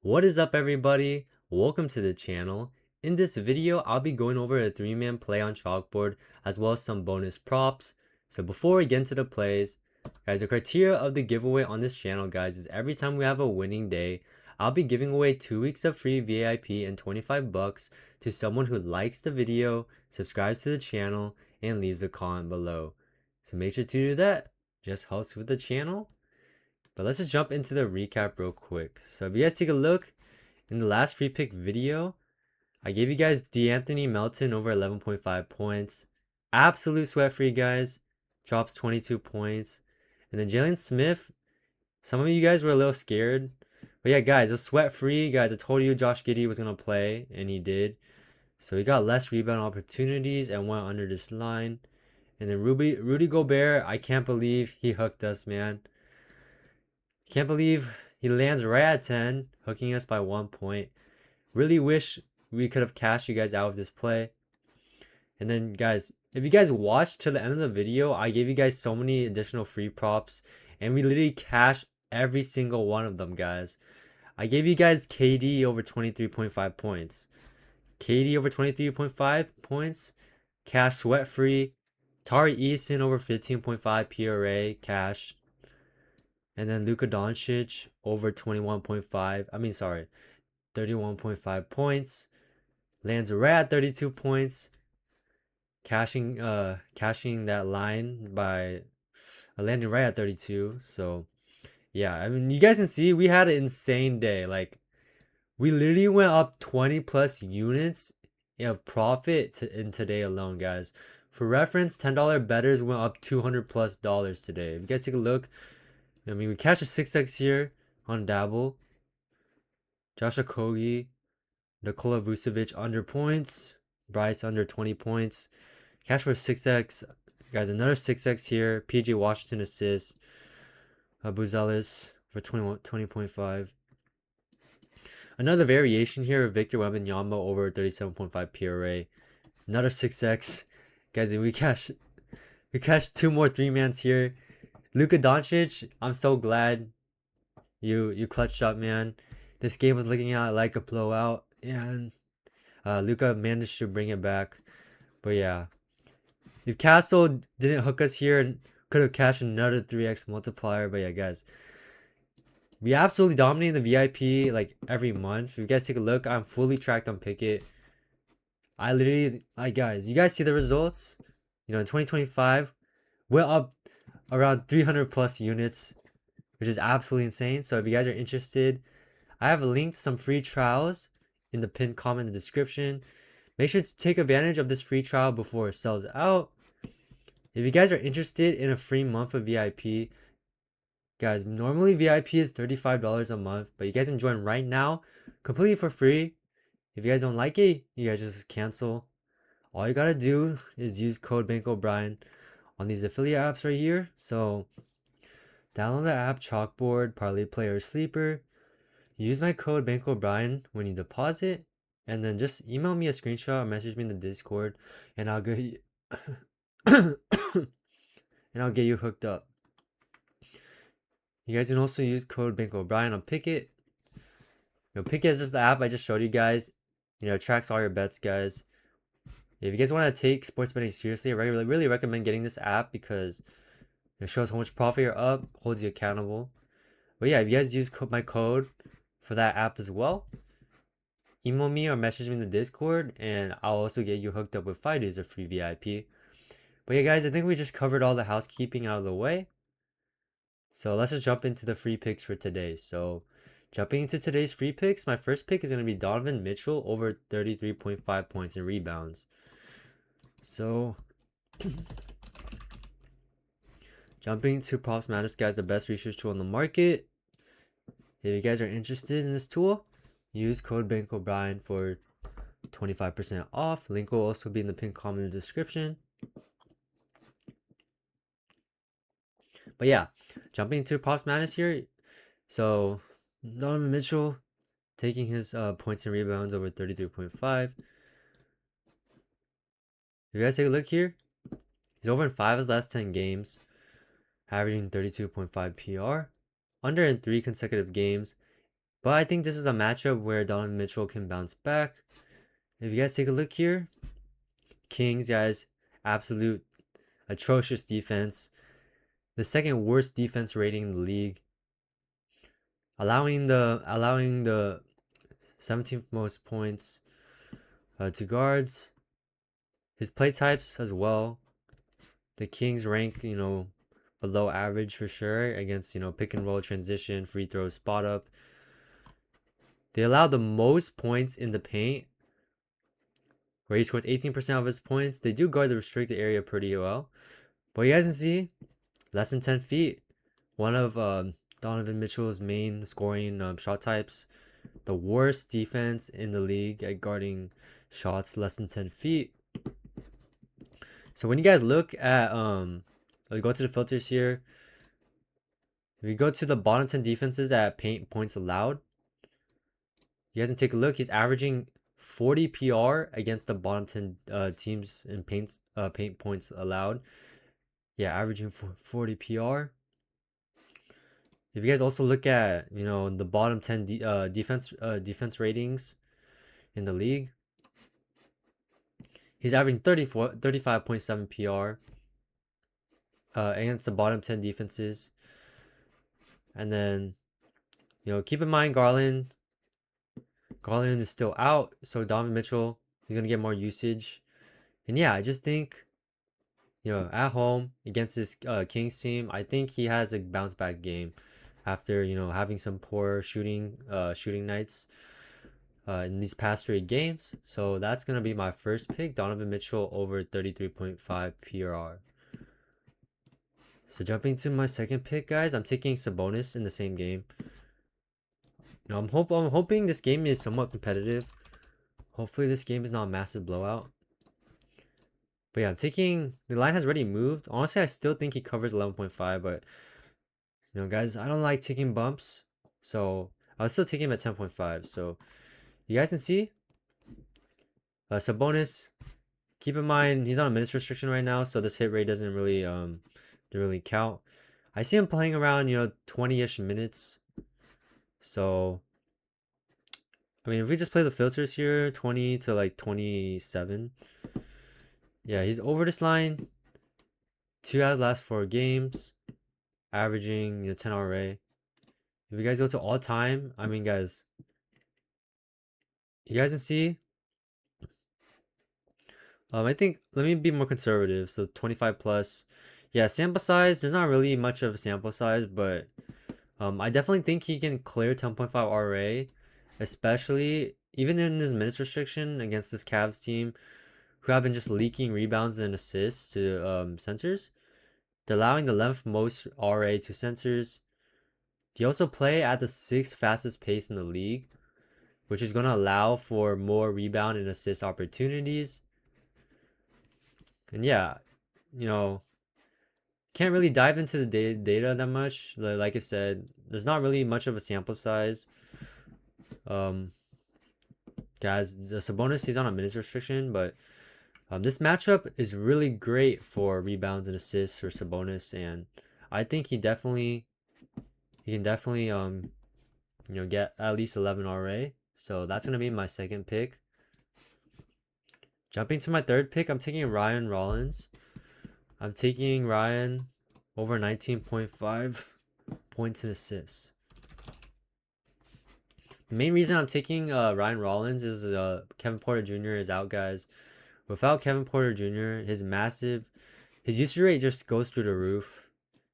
What is up, everybody? Welcome to the channel. In this video, I'll be going over a 3-man play on chalkboard as well as some bonus props. So before we get into the plays, guys, the criteria of the giveaway on this channel, guys, is every time we have a winning day, I'll be giving away 2 weeks of free VIP and 25 bucks to someone who likes the video, subscribes to the channel, and leaves a comment below. So make sure to do that. Just helps with the channel. But let's just jump into the recap real quick. So if you guys take a look, in the last free pick video, I gave you guys D'Anthony Melton over 11.5 points. Absolute sweat free, guys. Drops 22 points. And then Jalen Smith, some of you guys were a little scared. But yeah, guys, a sweat free. Guys, I told you Josh Giddey was going to play, and he did. So he got less rebound opportunities and went under this line. And then Rudy Gobert, I can't believe he hooked us, man. Can't believe he lands right at 10, hooking us by 1 point. Really wish we could have cashed you guys out of this play. And then, guys, if you guys watched to the end of the video, I gave you guys so many additional free props, and we literally cashed every single one of them, guys. I gave you guys KD over 23.5 points. KD over 23.5 points, cash sweat free. Tari Eason over 15.5 PRA, cash. And then Luka Doncic over 31.5 points. Lands right at 32 points. Cashing that line by landing right at 32. So yeah, I mean, you guys can see we had an insane day. Like, we literally went up 20 plus units of profit in today alone, guys. For reference, $10 bettors went up $200 plus today. If you guys take a look, I mean, we cashed a 6x here on Dabble. Josh Okogie, Nikola Vucevic under points. Bryce under 20 points. Cash for 6x. Guys, another 6x here. PJ Washington assists. Buzelis for 20.5. Another variation here. Victor Wembanyama over 37.5 PRA. Another 6x. Guys, we cashed 2 more 3-mans here. Luka Doncic, I'm so glad you clutched up, man. This game was looking out like a blowout, and Luka managed to bring it back. But yeah, if Castle didn't hook us here, and could have cashed another 3x multiplier. But yeah, guys, we absolutely dominated the VIP like every month. If you guys take a look, I'm fully tracked on Pickett. I literally, guys, you guys see the results? You know, in 2025, we're up around 300 plus units, which is absolutely insane. So if you guys are interested, I have linked some free trials in the pinned comment in the description. Make sure to take advantage of this free trial before it sells out. If you guys are interested in a free month of VIP, guys, normally VIP is $35 a month, but you guys can join right now completely for free. If you guys don't like it, you guys just cancel. All you gotta do is use code BankO'Brien on these affiliate apps right here. So download the app Chalkboard, Parlay Player, Sleeper. Use my code BankO'Brien when you deposit, and then just email me a screenshot or message me in the Discord, and I'll get you and I'll get you hooked up. You guys can also use code BankO'Brien on Pickett. Pickett is just the app I just showed you guys. It tracks all your bets, guys. If you guys want to take sports betting seriously, I really recommend getting this app because it shows how much profit you're up, holds you accountable. But yeah, if you guys use my code for that app as well, email me or message me in the Discord, and I'll also get you hooked up with 5 days of free VIP. But yeah, guys, I think we just covered all the housekeeping out of the way. So let's just jump into the free picks for today. So jumping into today's free picks, my first pick is going to be Donovan Mitchell over 33.5 points and rebounds. So jumping to Props Madness, guys, the best research tool on the market. If you guys are interested in this tool, use code BankO'Brien for 25% off. Link will also be in the pinned comment in the description. But yeah, jumping into Props Madness here. So Donovan Mitchell taking his points and rebounds over 33.5. If you guys take a look here, he's over in 5 of his last 10 games, averaging 32.5 PR. Under in 3 consecutive games, But I think this is a matchup where Donovan Mitchell can bounce back. If you guys take a look here, Kings, guys, absolute atrocious defense. The second worst defense rating in the league. Allowing the 17th most points to guards. His play types as well. The Kings rank, below average for sure against, pick and roll, transition, free throw, spot up. They allow the most points in the paint, where he scores 18% of his points. They do guard the restricted area pretty well. But you guys can see, less than 10 feet. One of Donovan Mitchell's main scoring shot types. The worst defense in the league at guarding shots less than 10 feet. So when you guys look at, go to the filters here. If you go to the bottom 10 defenses at paint points allowed, you guys can take a look. He's averaging 40 PR against the bottom 10 teams in paint points allowed. Yeah, averaging 40 PR. If you guys also look at, the bottom 10 defense ratings in the league, he's averaging 35.7 PR against the bottom 10 defenses. And then, keep in mind Garland is still out, so Donovan Mitchell, he's going to get more usage. And yeah, I just think, at home against this Kings team, I think he has a bounce back game after, having some poor shooting nights in these past 3 games. So that's going to be my first pick, Donovan Mitchell over 33.5 PRR. So jumping to my second pick, guys, I'm taking Sabonis in the same game. I'm hoping this game is somewhat competitive. Hopefully this game is not a massive blowout. But yeah, I'm taking, the line has already moved. Honestly, I still think he covers 11.5, but guys, I don't like taking bumps. So I was still taking him at 10.5. So you guys can see Sabonis. Keep in mind he's on a minutes restriction right now, so this hit rate doesn't really count. I see him playing around 20-ish minutes. So I mean, if we just play the filters here, 20 to like 27. Yeah, he's over this line. 2 out of the last 4 games, averaging 10 RA. If you guys go to all time, I mean, guys, you guys can see. I think let me be more conservative. So 25 plus. Yeah, sample size. There's not really much of a sample size, but I definitely think he can clear 10.5 RA, especially even in his minutes restriction against this Cavs team, who have been just leaking rebounds and assists to centers. They're allowing the 11th most RA to centers. They also play at the 6th fastest pace in the league, which is going to allow for more rebound and assist opportunities. And yeah, can't really dive into the data that much. Like I said, there's not really much of a sample size. Guys, the Sabonis, he's on a minutes restriction, but this matchup is really great for rebounds and assists for Sabonis, and I think he can definitely get at least 11 RA. So that's gonna be my second pick. Jumping to my third pick, I'm taking Ryan Rollins. I'm taking Ryan over 19.5 points and assists. The main reason I'm taking Ryan Rollins is Kevin Porter Jr. is out, guys. Without Kevin Porter Jr., his usage rate just goes through the roof.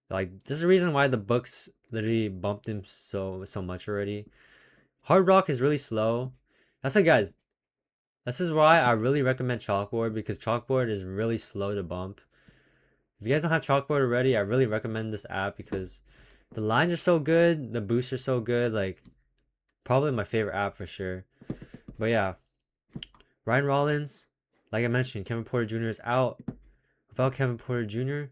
Like, this is the reason why the Bucks literally bumped him so much already. Hard Rock is really slow. That's why, guys, this is why I really recommend Chalkboard, because Chalkboard is really slow to bump. If you guys don't have Chalkboard already, I really recommend this app because the lines are so good, the boosts are so good. Like, probably my favorite app for sure. But yeah, Ryan Rollins, like I mentioned, Kevin Porter Jr. is out. Without Kevin Porter Jr.,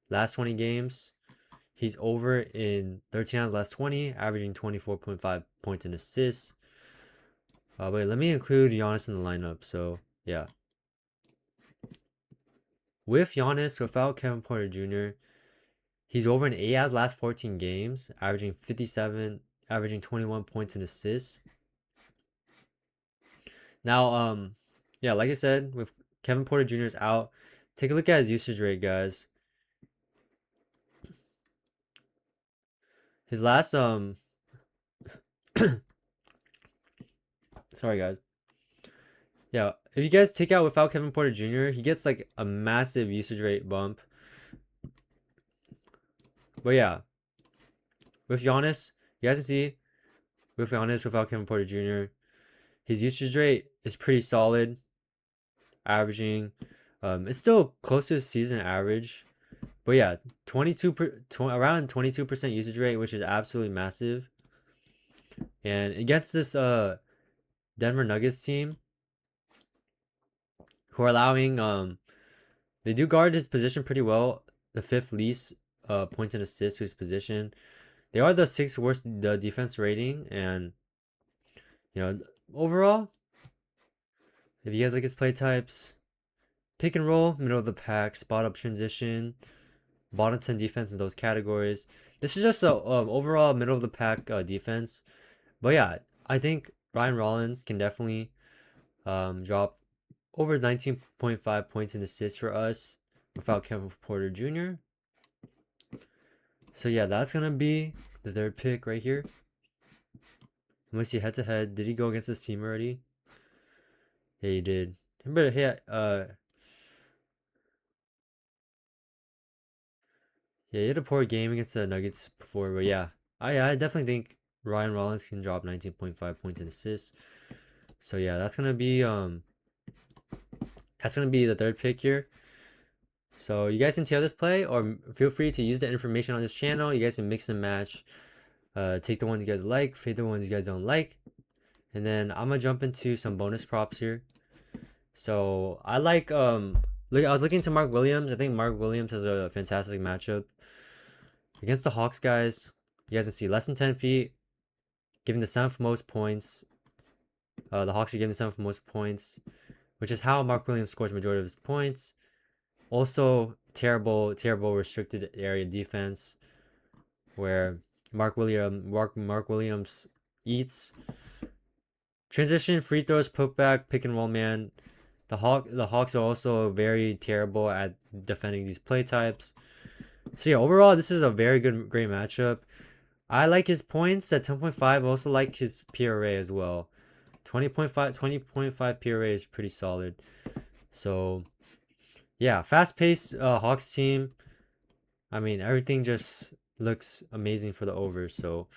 last 20 games, he's over in 13 out of the last 20, averaging 24.5 points and assists. Wait, let me include Giannis in the lineup. So yeah, with Giannis, without Kevin Porter Jr., he's over in 8 out of the last 14 games, averaging 57 averaging 21 points and assists. Now, yeah, like I said, with Kevin Porter Jr. is out, take a look at his usage rate, guys. His last sorry guys. Yeah, if you guys take out without Kevin Porter Jr., he gets like a massive usage rate bump. But yeah, with Giannis, you guys can see with Giannis without Kevin Porter Jr., his usage rate is pretty solid, averaging it's still close to his season average. But yeah, around 22% usage rate, which is absolutely massive. And against this Denver Nuggets team, who are allowing they do guard his position pretty well. The fifth least points and assists to his position. They are the sixth worst defense rating, and you know, overall, if you guys like his play types, pick and roll, middle of the pack, spot up transition, bottom 10 defense in those categories. This is just a overall middle of the pack defense. But yeah, I think Ryan Rollins can definitely drop over 19.5 points and assists for us without Kevin Porter Jr. So yeah, that's gonna be the third pick right here. Let me see head to head. Did he go against this team already? Yeah, he did. But yeah, he had a poor game against the Nuggets before, but yeah, I definitely think Ryan Rollins can drop 19.5 points and assists. So yeah, that's gonna be the third pick here. So you guys can tell this play, or feel free to use the information on this channel. You guys can mix and match. Take the ones you guys like, fade the ones you guys don't like. And then I'm gonna jump into some bonus props here. So I like I was looking to Mark Williams. I think Mark Williams has a fantastic matchup against the Hawks, guys. You guys can see less than 10 feet, giving the 7th most points. The Hawks are giving the 7th most points, which is how Mark Williams scores majority of his points. Also, terrible restricted area defense, where Mark Williams eats. Transition, free throws, putback, pick and roll man. The Hawks are also very terrible at defending these play types. So yeah, overall, this is a great matchup. I like his points at 10.5. I also like his PRA as well. 20.5 PRA is pretty solid. So yeah, fast-paced Hawks team. I mean, everything just looks amazing for the over. So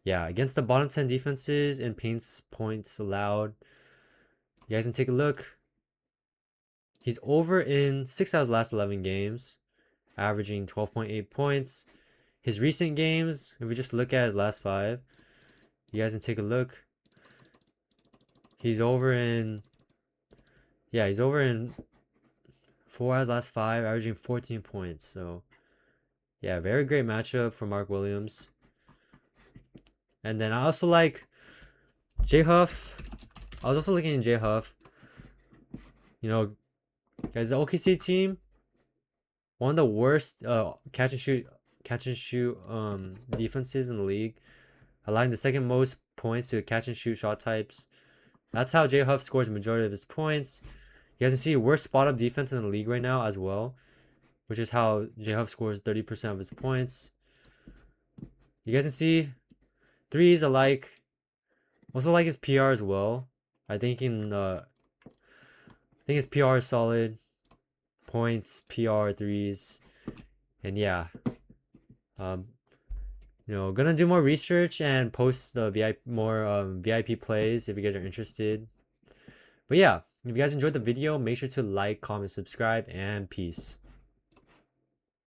yeah, against the bottom 10 defenses and paints points allowed, you guys can take a look. He's over in 6 out of his last 11 games, averaging 12.8 points. His recent games, if we just look at his last 5, you guys can take a look. He's over in 4 out of his last 5, averaging 14 points. So yeah, very great matchup for Mark Williams. And then I also like J Huff. I was also looking at J Huff. You know, guys, the OKC team, one of the worst catch and shoot defenses in the league, allowing the 2nd most points to catch and shoot shot types. That's how J Huff scores majority of his points. You guys can see worst spot up defense in the league right now as well, which is how J Huff scores 30% of his points. You guys can see threes I like. Also like his PR as well. I think his PR is solid. Points, PR, threes, and yeah. Gonna do more research and post the VIP plays if you guys are interested. But yeah, if you guys enjoyed the video, make sure to like, comment, subscribe, and peace.